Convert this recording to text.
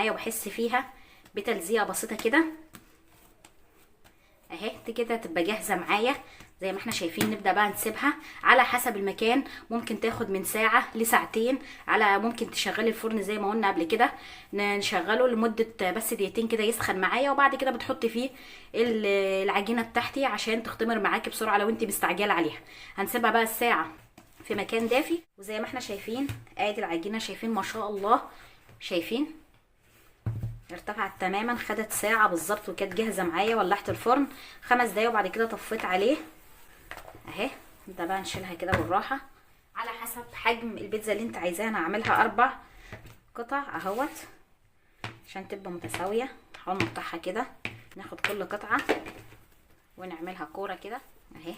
معايا وبحس فيها بتلزيقه بسيطه كده اهي. كده تبقى جاهزه معايا زي ما احنا شايفين. نبدا بقى نسيبها على حسب المكان، ممكن تاخد من ساعه لساعتين، على ممكن تشغلي الفرن زي ما قلنا قبل كده، نشغله لمده بس دقيقتين كده يسخن معايا، وبعد كده بتحطي فيه العجينه بتاعتي عشان تختمر معاكي بسرعه لو انت مستعجله عليها. هنسيبها بقى الساعه في مكان دافي، وزي ما احنا شايفين ادي العجينه، شايفين ما شاء الله، شايفين ارتفعت تماما. خدت ساعه بالظبط وكانت جاهزه معايا. ولعت الفرن 5 دقايق وبعد كده طفيت عليه اهي. ده بقى نشيلها كده بالراحه على حسب حجم البيتزا اللي انت عايزاها. انا هعملها 4 قطع اهوت عشان تبقى متساويه. نحاول نقطعها كده، ناخد كل قطعه ونعملها كوره كده اهي.